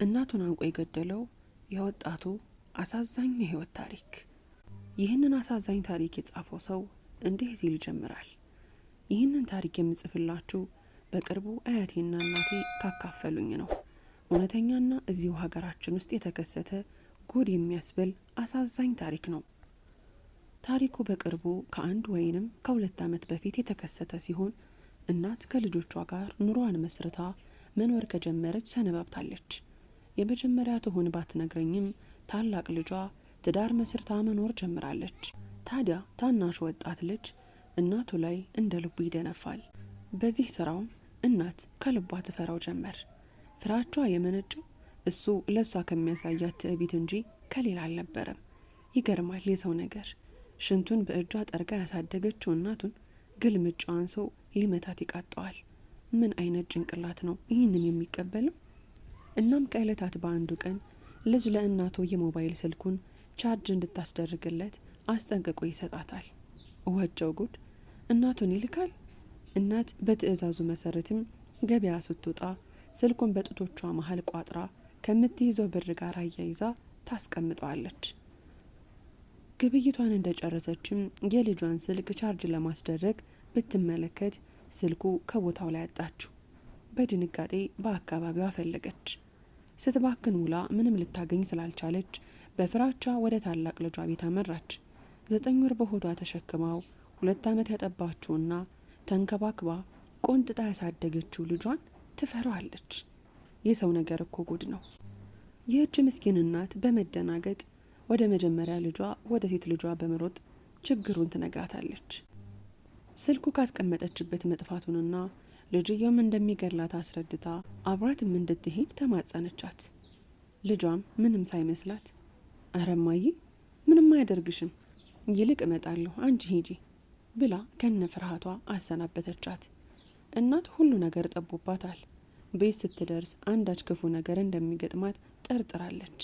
እናቱን አንቆ የገደለው የወጣቱ አሳዛኝ የህይወት ታሪክ። ይህንን አሳዛኝ ታሪክ የጻፈው ሰው እንዲህ ሲል ይጀምራል። ይህንን ታሪክ የምጽፍላችሁ በቅርቡ አያቴና እናቴ ካካፈሉኝ ነው። እውነተኛና እዚሁ ሀገራችን ውስጥ የተከሰተ ጉድ የሚያስብል አሳዛኝ ታሪክ ነው። ታሪኩ በቅርቡ ከአንድ ወይንም ከ2 ዓመት በፊት የተከሰተ ሲሆን እናት ከልጆቿ ጋር ኑሮዋን መስርታ መኖር ከጀመረች ሰነባብታለች። የመጀመሪያ ትሆን ባትነግረኝም ታላቅ ልጇ ትዳር መስርታ መኖር ጀምራለች። ታዲያ ታናሹ ወጣት ልጅ እናቱ ላይ እንደ ልቡ ይደነፋል። በዚህ ስራውም እናት ከልቧ ትፈራው ጀመር። ፍራቿ የመነጨው እሱ ለሷ ከሚያሳያት ትዕቢት እንጂ ከሌላ አልነበረም። ይገርማል የሰው ነገር። ሽንቱን በእጇ ጠርጋ ያሳደገችው እናቱን ግልምጫዋን ሰው ሊመታት ይቃጠዋል። ምን አይነት ጭንቅላት ነው ይህንን የሚቀበለው? እናም ከዕለታት በአንዱ ቀን ልጅ ለእናቱ የሞባይል ስልኩን ቻርጅ እንድታስደርግለት አስጠንቅቆ ይሰጣታል። ወጀው ጉድ! እናቱን ይልካል። እናት በትዕዛዙ መሰረትም ገበያ ስትወጣ ስልኩን በጡቶቿ መሀል ቋጥራ ከምትይዘው ብር ጋር አያይዛ ታስቀምጠዋለች። ግብይቷን እንደጨረሰችም የልጇን ስልክ ቻርጅ ለማስደረግ ብትመለከት ስልኩ ከቦታው ላይ አጣችው። በድንጋጤ በአካባቢው አፈለገች። ስትባክን ውላ ምንም ልታገኝ ስላልቻለች በፍራቻ ወደ ታላቅ ልጇ ቤት አመራች። 9 ወር በሆዷ ተሸክማው 2 ዓመት ያጠባችውና ተንከባክባ ቆንጥጣ ያሳደገችው ልጇን ትፈራዋለች። የሰው ነገር እኮ ጉድ ነው። ይህች ምስኪን እናት በመደናገጥ ወደ መጀመሪያ ልጇ ወደ ሴት ልጇ በመሮጥ ችግሩን ትነግራታለች። ስልኩ ካስቀመጠችበት መጥፋቱንና ልጅየውም እንደሚገላት አስረድታ አብራትም እንድትሄድ ተማጸነቻት። ልጇም ምንም ሳይመስላት አረ እማዬ ምንም አያደርግሽም፣ ይልቅ እመጣለሁ አንቺ ሂጂ ብላ ከነ ፍርሃቷ አሰናበተቻት። እናት ሁሉ ነገር ጠቦባታል። ቤት ስትደርስ አንዳች ክፉ ነገር እንደሚገጥማት ጠርጥራለች።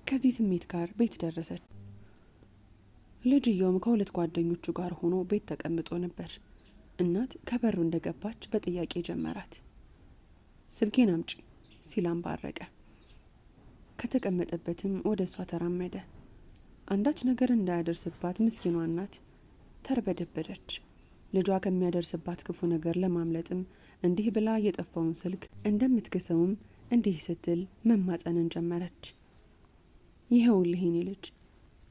ከዚህ ስሜት ጋር ቤት ደረሰች። ልጅየውም ከ2 ጓደኞቹ ጋር ሆኖ ቤት ተቀምጦ ነበር። እናት ከበሩ እንደገባች በጥያቄ ጀመራት። ስልኬን አምጪ ሲል አንባረቀ። ከተቀመጠበትም ወደ እሷ ተራመደ። አንዳች ነገር እንዳያደርስባት ምስኪኗ እናት ተርበደበደች። ልጇ ከሚያደርስባት ክፉ ነገር ለማምለጥም እንዲህ ብላ የጠፋውን ስልክ እንደምትክሰውም እንዲህ ስትል መማጸንን ጀመረች። ይኸውልህ የኔ ልጅ፣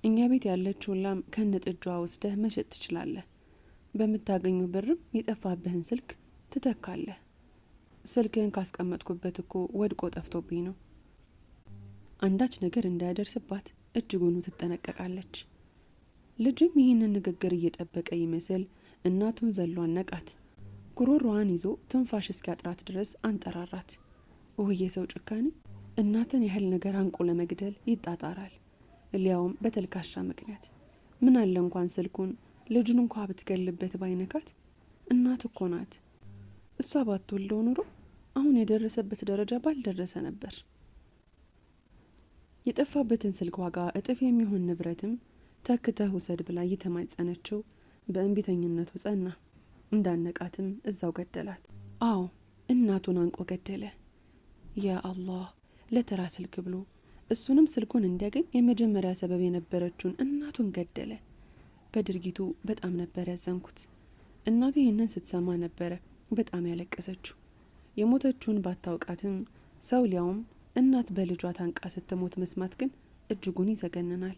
እኛ ቤት ያለችውን ላም ከነጥጇ ወስደህ መሸጥ ትችላለህ። በምታገኙ ብርም የጠፋብህን ስልክ ትተካለህ። ስልክህን ካስቀመጥኩበት እኮ ወድቆ ጠፍቶብኝ ነው። አንዳች ነገር እንዳያደርስባት እጅጉኑ ትጠነቀቃለች። ልጅም ይህንን ንግግር እየጠበቀ ይመስል እናቱን ዘሎ አነቃት። ጉሮሮዋን ይዞ ትንፋሽ እስኪያጥራት ድረስ አንጠራራት። ውህየ ሰው ጭካኔ! እናትን ያህል ነገር አንቆ ለመግደል ይጣጣራል፣ ሊያውም በተልካሻ ምክንያት። ምን አለ እንኳን ስልኩን ልጁን እንኳ ብትገልበት ባይነካት። እናት እኮ ናት። እሷ ባትወልደው ኑሮ አሁን የደረሰበት ደረጃ ባልደረሰ ነበር። የጠፋበትን ስልክ ዋጋ እጥፍ የሚሆን ንብረትም ተክተህ ውሰድ ብላ እየተማጸነችው በእንቢተኝነቱ ጸና። እንዳነቃትም እዛው ገደላት። አዎ እናቱን አንቆ ገደለ። ያ አላህ! ለተራ ስልክ ብሎ እሱንም ስልኩን እንዲያገኝ የመጀመሪያ ሰበብ የነበረችውን እናቱን ገደለ። በድርጊቱ በጣም ነበር ያዘንኩት። እናቴ ይህንን ስትሰማ ነበረ በጣም ያለቀሰችው። የሞተችውን ባታውቃትም ሰው ሊያውም እናት በልጇ ታንቃ ስትሞት መስማት ግን እጅጉን ይዘገንናል።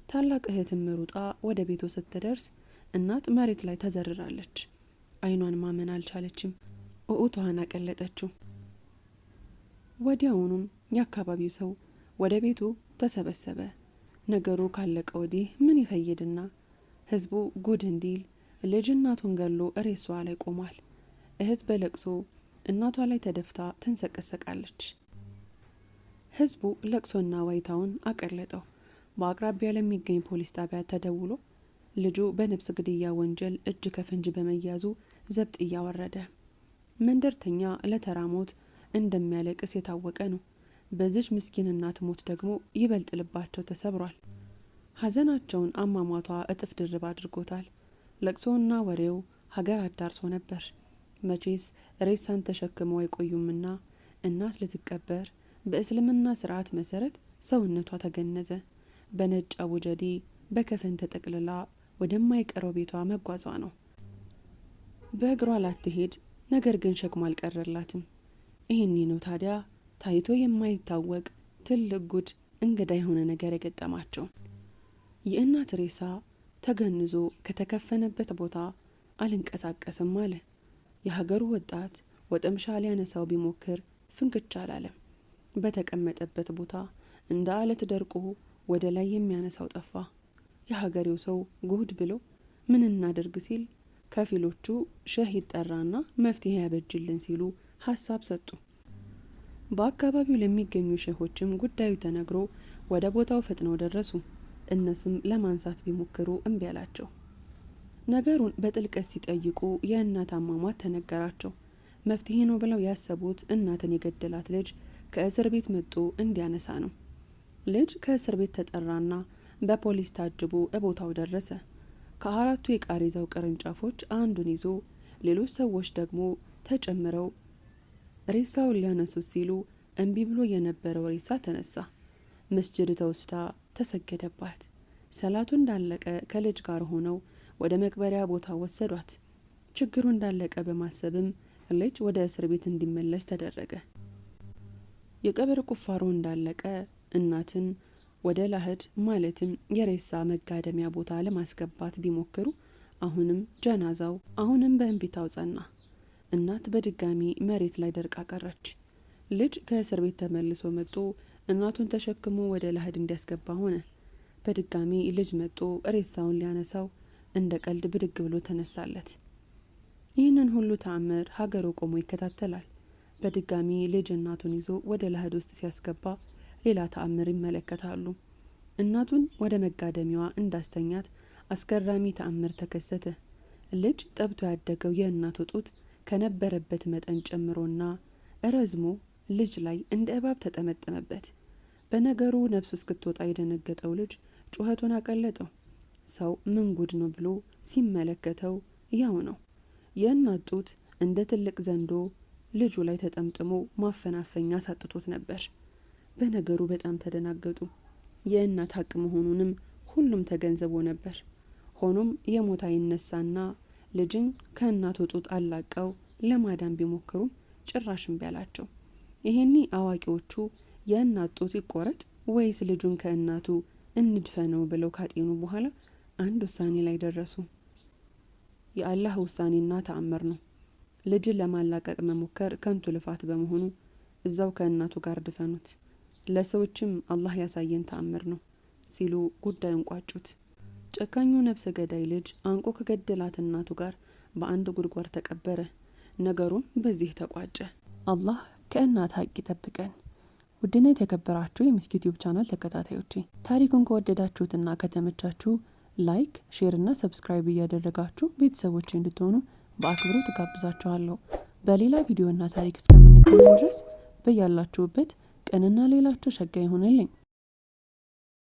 ታላቅ እህትም ሩጣ ወደ ቤቱ ስትደርስ እናት መሬት ላይ ተዘርራለች። አይኗን ማመን አልቻለችም። ኡኡቷን አቀለጠችው። ወዲያውኑም የአካባቢው ሰው ወደ ቤቱ ተሰበሰበ። ነገሩ ካለቀ ወዲህ ምን ይፈይድና ህዝቡ ጉድ እንዲል ልጅ እናቱን ገሎ ሬሷ ላይ ቆሟል። እህት በለቅሶ እናቷ ላይ ተደፍታ ትንሰቀሰቃለች። ህዝቡ ለቅሶና ዋይታውን አቀለጠው። በአቅራቢያ ለሚገኝ ፖሊስ ጣቢያ ተደውሎ ልጁ በነፍስ ግድያ ወንጀል እጅ ከፍንጅ በመያዙ ዘብጥ እያወረደ። መንደርተኛ ለተራ ሞት እንደሚያለቅስ የታወቀ ነው። በዚች ምስኪን እናት ሞት ደግሞ ይበልጥ ልባቸው ተሰብሯል። ሀዘናቸውን አሟሟቷ እጥፍ ድርብ አድርጎታል። ለቅሶና ወሬው ሀገር አዳርሶ ነበር። መቼስ ሬሳን ተሸክመው አይቆዩምና እናት ልትቀበር በእስልምና ስርዓት መሰረት ሰውነቷ ተገነዘ። በነጭ አቡጀዲ በከፈን ተጠቅልላ ወደማይቀረው ቤቷ መጓዟ ነው። በእግሯ ላትሄድ ነገር ግን ሸክሟ አልቀረላትም። ይህኔ ነው ታዲያ ታይቶ የማይታወቅ ትልቅ ጉድ፣ እንግዳ የሆነ ነገር የገጠማቸው። የእናት ሬሳ ተገንዞ ከተከፈነበት ቦታ አልንቀሳቀስም አለ። የሀገሩ ወጣት ወጠምሻ ሊያነሳው ቢሞክር ፍንክች አላለም። በተቀመጠበት ቦታ እንደ አለት ደርቆ ወደ ላይ የሚያነሳው ጠፋ። የሀገሬው ሰው ጉድ ብሎ ምን እናደርግ ሲል ከፊሎቹ ሸህ ይጠራና መፍትሄ ያበጅልን ሲሉ ሀሳብ ሰጡ። በአካባቢው ለሚገኙ ሸሆችም ጉዳዩ ተነግሮ ወደ ቦታው ፈጥነው ደረሱ። እነሱም ለማንሳት ቢሞክሩ እምቢ አላቸው። ነገሩን በጥልቀት ሲጠይቁ የእናት አሟሟት ተነገራቸው። መፍትሄ ነው ብለው ያሰቡት እናትን የገደላት ልጅ ከእስር ቤት መጥቶ እንዲያነሳ ነው። ልጅ ከእስር ቤት ተጠራና በፖሊስ ታጅቦ እቦታው ደረሰ። ከአራቱ የቃሬዛው ቅርንጫፎች አንዱን ይዞ ሌሎች ሰዎች ደግሞ ተጨምረው ሬሳውን ሊያነሱት ሲሉ እምቢ ብሎ የነበረው ሬሳ ተነሳ። መስጅድ ተወስዳ ተሰገደባት። ሰላቱ እንዳለቀ ከልጅ ጋር ሆነው ወደ መቅበሪያ ቦታ ወሰዷት። ችግሩ እንዳለቀ በማሰብም ልጅ ወደ እስር ቤት እንዲመለስ ተደረገ። የቀብር ቁፋሮ እንዳለቀ እናትን ወደ ላህድ ማለትም የሬሳ መጋደሚያ ቦታ ለማስገባት ቢሞክሩ አሁንም ጀናዛው በእንቢታው ጸና። እናት በድጋሚ መሬት ላይ ደርቃ ቀረች። ልጅ ከእስር ቤት ተመልሶ መጥቶ እናቱን ተሸክሞ ወደ ላህድ እንዲያስገባ ሆነ። በድጋሚ ልጅ መጥቶ ሬሳውን ሊያነሳው እንደ ቀልድ ብድግ ብሎ ተነሳለት። ይህንን ሁሉ ተአምር ሀገሩ ቆሞ ይከታተላል። በድጋሚ ልጅ እናቱን ይዞ ወደ ላህድ ውስጥ ሲያስገባ ሌላ ተአምር ይመለከታሉ። እናቱን ወደ መጋደሚያዋ እንዳስተኛት አስገራሚ ተአምር ተከሰተ። ልጅ ጠብቶ ያደገው የእናቱ ጡት ከነበረበት መጠን ጨምሮና ረዝሞ ልጅ ላይ እንደ እባብ ተጠመጠመበት። በነገሩ ነፍሱ እስክትወጣ የደነገጠው ልጅ ጩኸቱን አቀለጠው። ሰው ምን ጉድ ነው ብሎ ሲመለከተው ያው ነው። የእናት ጡት እንደ ትልቅ ዘንዶ ልጁ ላይ ተጠምጥሞ ማፈናፈኛ ሳጥቶት ነበር። በነገሩ በጣም ተደናገጡ። የእናት ሀቅ መሆኑንም ሁሉም ተገንዝቦ ነበር። ሆኖም የሞት አይነሳና ልጅን ከእናቱ ጡት አላቀው ለማዳን ቢሞክሩም ጭራሽ እምቢ አላቸው። ይሄኔ አዋቂዎቹ የእናት ጡት ይቆረጥ ወይስ ልጁን ከእናቱ እንድፈነው ብለው ካጤኑ በኋላ አንድ ውሳኔ ላይ ደረሱ። የአላህ ውሳኔና ተአምር ነው። ልጅን ለማላቀቅ መሞከር ከንቱ ልፋት በመሆኑ እዛው ከእናቱ ጋር ድፈኑት፣ ለሰዎችም አላህ ያሳየን ተአምር ነው ሲሉ ጉዳዩን ቋጩት። ጨካኙ ነፍሰ ገዳይ ልጅ አንቆ ከገደላት እናቱ ጋር በአንድ ጉድጓድ ተቀበረ። ነገሩም በዚህ ተቋጨ። አላህ ከእናት ሀቅ ይጠብቀን። ውድና የተከበራችሁ የምስኪ ዩቲዩብ ቻናል ተከታታዮቼ ታሪኩን ከወደዳችሁትና ከተመቻችሁ ላይክ፣ ሼር እና ሰብስክራይብ እያደረጋችሁ ቤተሰቦቼ እንድትሆኑ በአክብሮት ተጋብዛችኋለሁ። በሌላ ቪዲዮና ታሪክ እስከምንገናኝ ድረስ በያላችሁበት ቀንና ሌላችሁ ሸጋ ይሆንልኝ።